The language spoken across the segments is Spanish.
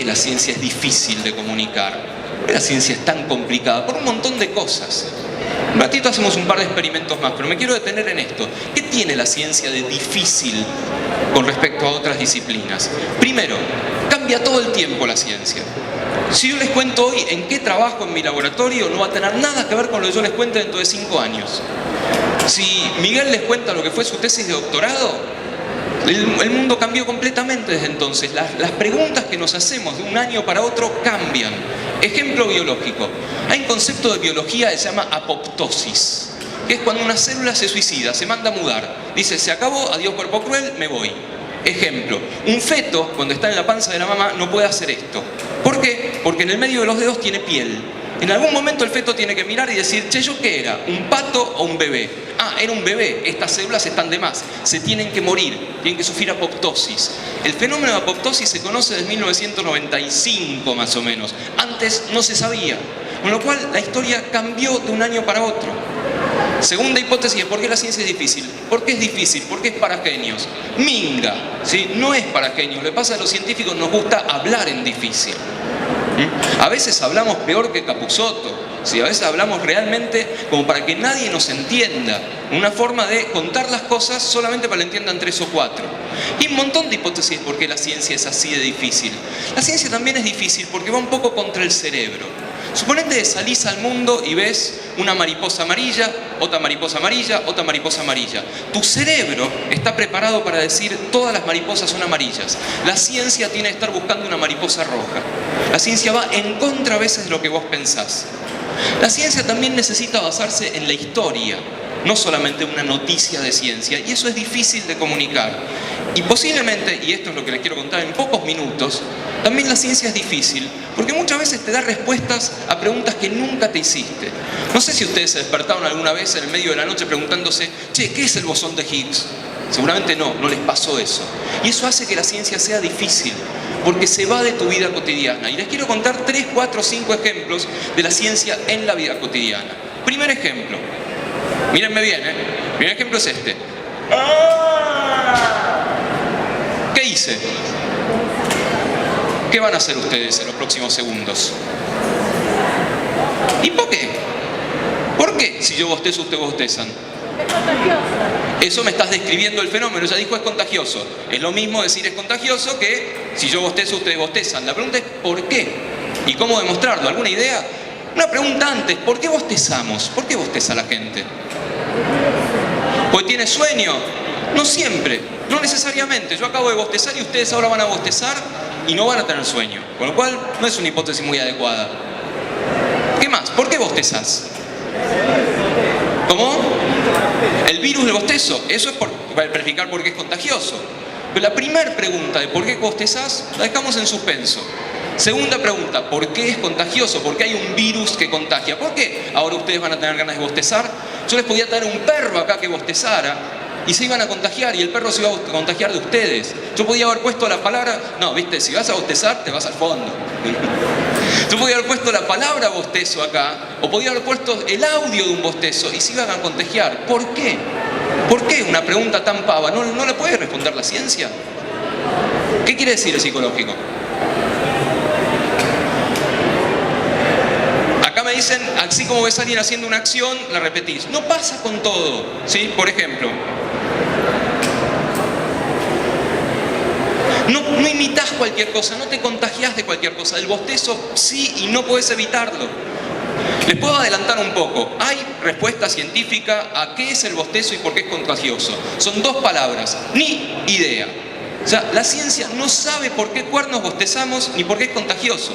la ciencia es difícil de comunicar? ¿Por qué la ciencia es tan complicada? Por un montón de cosas. Un ratito hacemos un par de experimentos más, pero me quiero detener en esto. ¿Qué tiene la ciencia de difícil con respecto a otras disciplinas? Primero, cambia todo el tiempo la ciencia. Si yo les cuento hoy en qué trabajo en mi laboratorio, no va a tener nada que ver con lo que yo les cuente dentro de 5 años. Si Miguel les cuenta lo que fue su tesis de doctorado, el mundo cambió completamente desde entonces. Las preguntas que nos hacemos de un año para otro cambian. Ejemplo biológico. Hay un concepto de biología que se llama apoptosis, que es cuando una célula se suicida, se manda a mudar. Dice, se acabó, adiós cuerpo cruel, me voy. Ejemplo, un feto, cuando está en la panza de la mamá, no puede hacer esto. ¿Por qué? Porque en el medio de los dedos tiene piel. En algún momento el feto tiene que mirar y decir, che, ¿yo qué era? ¿Un pato o un bebé? Ah, era un bebé, estas células están de más, se tienen que morir, tienen que sufrir apoptosis. El fenómeno de apoptosis se conoce desde 1995 más o menos, antes no se sabía, con lo cual la historia cambió de un año para otro. Segunda hipótesis es ¿por qué la ciencia es difícil? ¿Por qué es difícil? Porque es para genios. Minga, ¿sí? No es para genios, lo que pasa es que a los científicos nos gusta hablar en difícil. A veces hablamos peor que Capusotto, ¿sí? A veces hablamos realmente como para que nadie nos entienda, una forma de contar las cosas solamente para que lo entiendan 3 o 4. Y un montón de hipótesis por qué la ciencia es así de difícil. La ciencia también es difícil porque va un poco contra el cerebro. Suponete que salís al mundo y ves una mariposa amarilla, otra mariposa amarilla, otra mariposa amarilla. Tu cerebro está preparado para decir todas las mariposas son amarillas. La ciencia tiene que estar buscando una mariposa roja. La ciencia va en contra a veces de lo que vos pensás. La ciencia también necesita basarse en la historia, no solamente una noticia de ciencia, y eso es difícil de comunicar. Y posiblemente, y esto es lo que les quiero contar en pocos minutos, también la ciencia es difícil, porque muchas veces te da respuestas a preguntas que nunca te hiciste. No sé si ustedes se despertaron alguna vez en el medio de la noche preguntándose, che, ¿qué es el bosón de Higgs? Seguramente no les pasó eso. Y eso hace que la ciencia sea difícil, porque se va de tu vida cotidiana. Y les quiero contar 3, 4, 5 ejemplos de la ciencia en la vida cotidiana. Primer ejemplo. Mírenme bien, ¿eh? El primer ejemplo es este. ¿Qué hice? ¿Qué van a hacer ustedes en los próximos segundos? ¿Y por qué? ¿Por qué si yo bostezo, ustedes bostezan? Es contagioso. Eso me estás describiendo el fenómeno, ya dijo es contagioso. Es lo mismo decir es contagioso que si yo bostezo, ustedes bostezan. La pregunta es ¿por qué? ¿Y cómo demostrarlo? ¿Alguna idea? Una pregunta antes, ¿por qué bostezamos? ¿Por qué bosteza la gente? ¿Pues tiene sueño? No siempre, no necesariamente. Yo acabo de bostezar y ustedes ahora van a bostezar y no van a tener sueño. Con lo cual no es una hipótesis muy adecuada. ¿Qué más? ¿Por qué bostezás? ¿Cómo? El virus del bostezo. Eso es para verificar por qué es contagioso. Pero la primera pregunta de por qué bostezás la dejamos en suspenso. Segunda pregunta, ¿por qué es contagioso? ¿Por qué hay un virus que contagia? ¿Por qué ahora ustedes van a tener ganas de bostezar? Yo les podía traer un perro acá que bostezara y se iban a contagiar y el perro se iba a contagiar de ustedes. Yo podía haber puesto la palabra, no, viste, si vas a bostezar te vas al fondo. Yo podía haber puesto la palabra bostezo acá o podía haber puesto el audio de un bostezo y se iban a contagiar. ¿Por qué? ¿Por qué una pregunta tan pava? ¿No la puede responder la ciencia? ¿Qué quiere decir el psicológico? Acá me dicen, así como ves a alguien haciendo una acción, la repetís. No pasa con todo, ¿sí? Por ejemplo, no imitas cualquier cosa, no te contagias de cualquier cosa. El bostezo sí y no podés evitarlo. Les puedo adelantar un poco. Hay respuesta científica a qué es el bostezo y por qué es contagioso. Son 2 palabras, ni idea. O sea, la ciencia no sabe por qué cuernos bostezamos ni por qué es contagioso.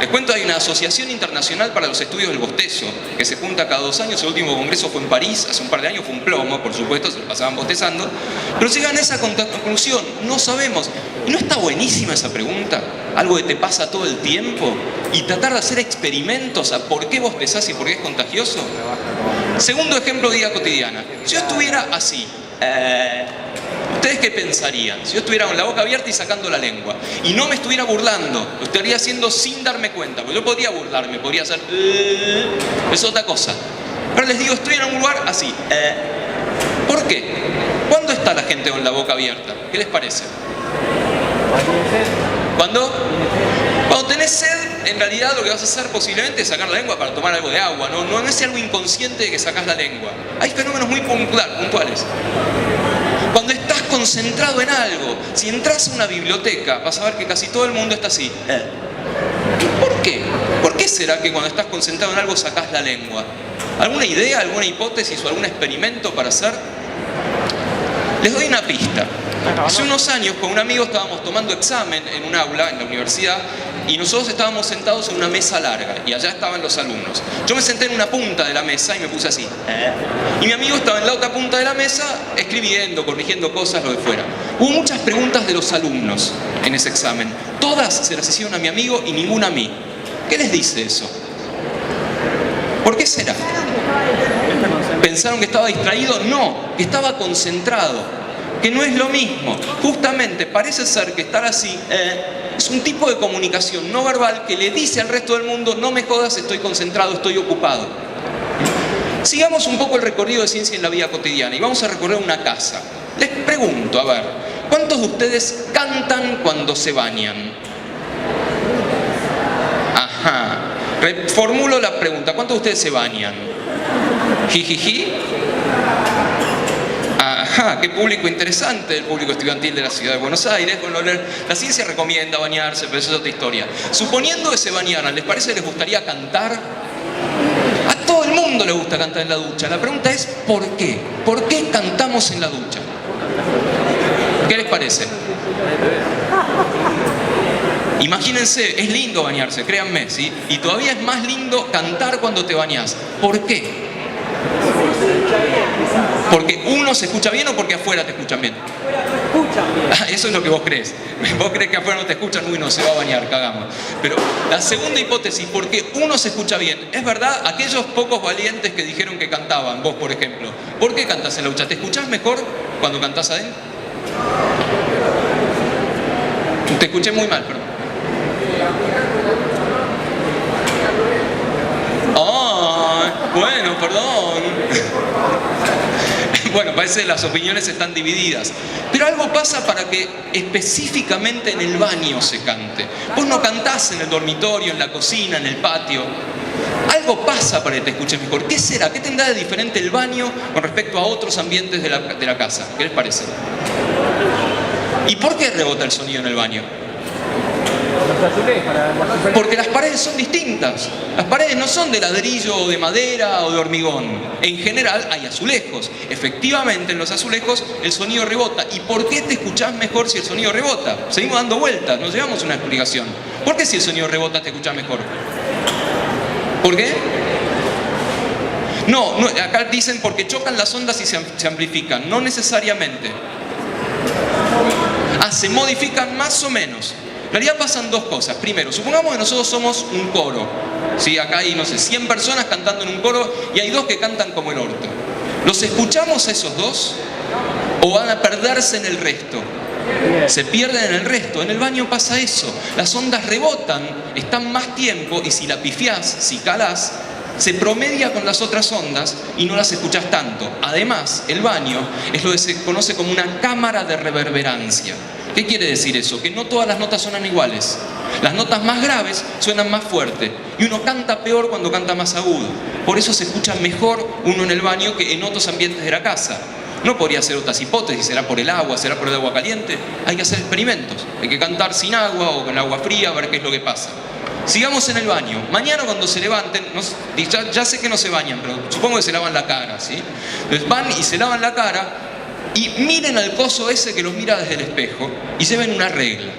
Les cuento, hay una asociación internacional para los estudios del bostezo que se junta cada 2 años. El último congreso fue en París, hace un par de años, fue un plomo, por supuesto, se lo pasaban bostezando. Pero llegan a esa conclusión, no sabemos. ¿Y no está buenísima esa pregunta? Algo que te pasa todo el tiempo y tratar de hacer experimentos a por qué bostezás y por qué es contagioso. Segundo ejemplo de vida cotidiana. Si yo estuviera así, ¿ustedes qué pensarían? Si yo estuviera con la boca abierta y sacando la lengua y no me estuviera burlando, lo estaría haciendo sin darme cuenta, porque yo podría burlarme, podría hacer es otra cosa. Pero les digo, estoy en un lugar así. ¿Por qué? ¿Cuándo está la gente con la boca abierta? ¿Qué les parece? ¿Cuándo? tenés sed, en realidad lo que vas a hacer posiblemente es sacar la lengua para tomar algo de agua, no es algo inconsciente de que sacás la lengua. Hay fenómenos muy puntuales. Cuando estás concentrado en algo, si entras a una biblioteca, vas a ver que casi todo el mundo está así. ¿Por qué? ¿Por qué será que cuando estás concentrado en algo sacás la lengua? ¿Alguna idea, alguna hipótesis o algún experimento para hacer? Les doy una pista. Hace unos años con un amigo estábamos tomando examen en un aula, en la universidad, y nosotros estábamos sentados en una mesa larga, y allá estaban los alumnos. Yo me senté en una punta de la mesa y me puse así. Y mi amigo estaba en la otra punta de la mesa, escribiendo, corrigiendo cosas, lo de fuera. Hubo muchas preguntas de los alumnos en ese examen. Todas se las hicieron a mi amigo y ninguna a mí. ¿Qué les dice eso? ¿Por qué será? ¿Pensaron que estaba distraído? No, que estaba concentrado. Que no es lo mismo. Justamente parece ser que estar así es un tipo de comunicación no verbal que le dice al resto del mundo: no me jodas, estoy concentrado, estoy ocupado. Sigamos un poco el recorrido de ciencia en la vida cotidiana y vamos a recorrer una casa. Les pregunto, a ver, ¿cuántos de ustedes cantan cuando se bañan? Ajá. Reformulo la pregunta, ¿cuántos de ustedes se bañan? ¿Jijiji? Ajá, qué público interesante, el público estudiantil de la ciudad de Buenos Aires. Bueno, la ciencia recomienda bañarse, pero eso es otra historia. Suponiendo que se bañaran, ¿les parece que les gustaría cantar? A todo el mundo le gusta cantar en la ducha. La pregunta es, ¿por qué? ¿Por qué cantamos en la ducha? ¿Qué les parece? Imagínense, es lindo bañarse, créanme, ¿sí? Y todavía es más lindo cantar cuando te bañas. ¿Por qué? ¿Porque uno se escucha bien o porque afuera te escuchan bien? Eso es lo que vos crees. Vos crees que afuera no te escuchan, uy, no se va a bañar, cagamos. Pero la segunda hipótesis, porque uno se escucha bien. Es verdad, aquellos pocos valientes que dijeron que cantaban, vos por ejemplo, ¿por qué cantás en la ducha? ¿Te escuchás mejor cuando cantás adentro? Te escuché muy mal, perdón. Bueno, perdón. Bueno, parece que las opiniones están divididas. Pero algo pasa para que específicamente en el baño se cante. Vos no cantás en el dormitorio, en la cocina, en el patio. Algo pasa para que te escuches mejor. ¿Qué será? ¿Qué tendrá de diferente el baño con respecto a otros ambientes de la casa? ¿Qué les parece? ¿Y por qué rebota el sonido en el baño? Porque las paredes son distintas. Las paredes no son de ladrillo o de madera o de hormigón. En general hay azulejos. Efectivamente en los azulejos el sonido rebota. ¿Y por qué te escuchás mejor si el sonido rebota? Seguimos dando vueltas, nos llevamos una explicación. ¿Por qué si el sonido rebota te escuchás mejor? ¿Por qué? No, acá dicen porque chocan las ondas y se amplifican. No necesariamente. Se modifican más o menos. En realidad pasan dos cosas. Primero, supongamos que nosotros somos un coro. ¿Sí? Acá hay, no sé, 100 personas cantando en un coro y hay dos que cantan como el orto. ¿Los escuchamos a esos dos o van a perderse en el resto? Se pierden en el resto. En el baño pasa eso. Las ondas rebotan, están más tiempo y si la pifiás, si calás, se promedia con las otras ondas y no las escuchás tanto. Además, el baño es lo que se conoce como una cámara de reverberancia. ¿Qué quiere decir eso? Que no todas las notas suenan iguales. Las notas más graves suenan más fuerte y uno canta peor cuando canta más agudo. Por eso se escucha mejor uno en el baño que en otros ambientes de la casa. No podría ser otras hipótesis, será por el agua, será por el agua caliente. Hay que hacer experimentos. Hay que cantar sin agua o con agua fría, a ver qué es lo que pasa. Sigamos en el baño. Mañana cuando se levanten, ya sé que no se bañan, pero supongo que se lavan la cara, ¿sí? Entonces van y se lavan la cara y miren al coso ese que los mira desde el espejo y lleven una regla.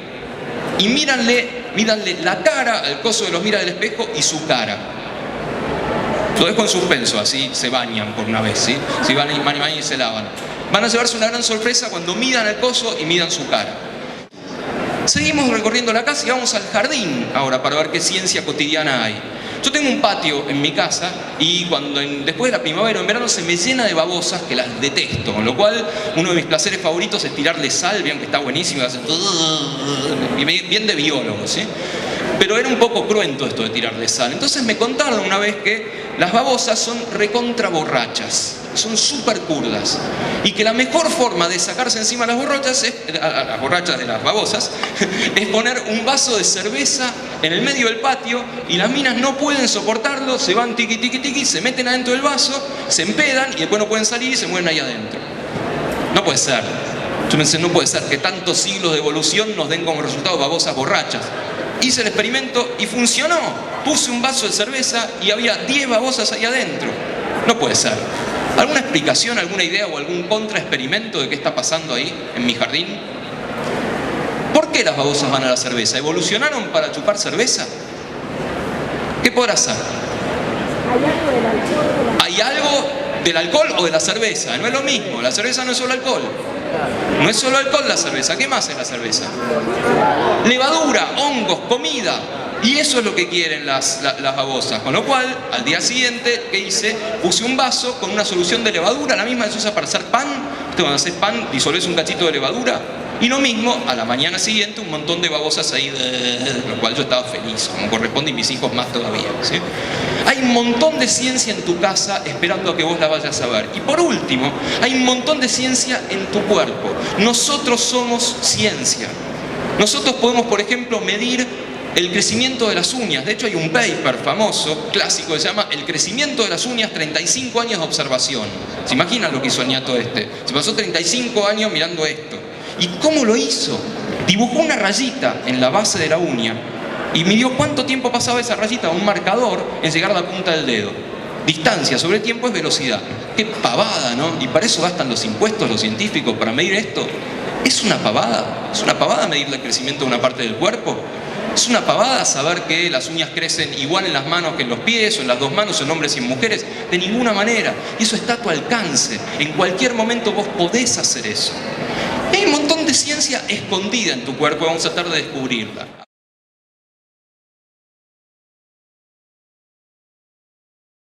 Y míranle la cara al coso que los mira del espejo y su cara. Lo dejo en suspenso, así se bañan por una vez, ¿sí? Si van y se lavan. Van a llevarse una gran sorpresa cuando midan el coso y midan su cara. Seguimos recorriendo la casa y vamos al jardín ahora para ver qué ciencia cotidiana hay. Yo tengo un patio en mi casa y después de la primavera o en verano se me llena de babosas que las detesto, con lo cual uno de mis placeres favoritos es tirarle sal, vean que está buenísimo, bien de biólogo, ¿sí? Pero era un poco cruento esto de tirarle sal. Entonces me contaron una vez que las babosas son recontra borrachas. son súper kurdas. Y que la mejor forma de sacarse encima las borrachas de las babosas, es poner un vaso de cerveza en el medio del patio y las minas no pueden soportarlo, se van tiqui tiqui tiqui, se meten adentro del vaso, se empedan y después no pueden salir y se mueren ahí adentro. No puede ser. Yo pensé, no puede ser que tantos siglos de evolución nos den como resultado babosas borrachas. Hice el experimento y funcionó. Puse un vaso de cerveza y había 10 babosas ahí adentro. No puede ser. ¿Alguna explicación, alguna idea o algún contraexperimento de qué está pasando ahí en mi jardín? ¿Por qué las babosas van a la cerveza? ¿Evolucionaron para chupar cerveza? ¿Qué podrá ser? ¿Hay algo del alcohol o de la cerveza? No es lo mismo. La cerveza no es solo alcohol. No es solo alcohol la cerveza. ¿Qué más es la cerveza? Levadura, hongos, comida. Y eso es lo que quieren las babosas. Con lo cual, al día siguiente, ¿qué hice? Puse un vaso con una solución de levadura, la misma que se usa para hacer pan. Cuando haces pan, disolvés un cachito de levadura. Y lo mismo, a la mañana siguiente, un montón de babosas ahí, lo cual yo estaba feliz, como corresponde, y mis hijos más todavía, ¿sí? Hay un montón de ciencia en tu casa esperando a que vos la vayas a ver. Y por último, hay un montón de ciencia en tu cuerpo. Nosotros somos ciencia. Nosotros podemos, por ejemplo, medir el crecimiento de las uñas. De hecho, hay un paper famoso, clásico, que se llama El crecimiento de las uñas, 35 años de observación. ¿Se imaginan lo que hizo el ñato este? Se pasó 35 años mirando esto. ¿Y cómo lo hizo? Dibujó una rayita en la base de la uña y midió cuánto tiempo pasaba esa rayita, un marcador, en llegar a la punta del dedo. Distancia sobre tiempo es velocidad. Qué pavada, ¿no? Y para eso gastan los impuestos los científicos, para medir esto. Es una pavada. Es una pavada medir el crecimiento de una parte del cuerpo. Es una pavada saber que las uñas crecen igual en las manos que en los pies, o en las dos manos, en hombres y en mujeres. De ninguna manera. Y eso está a tu alcance. En cualquier momento vos podés hacer eso. Hay un montón de ciencia escondida en tu cuerpo, vamos a tratar de descubrirla.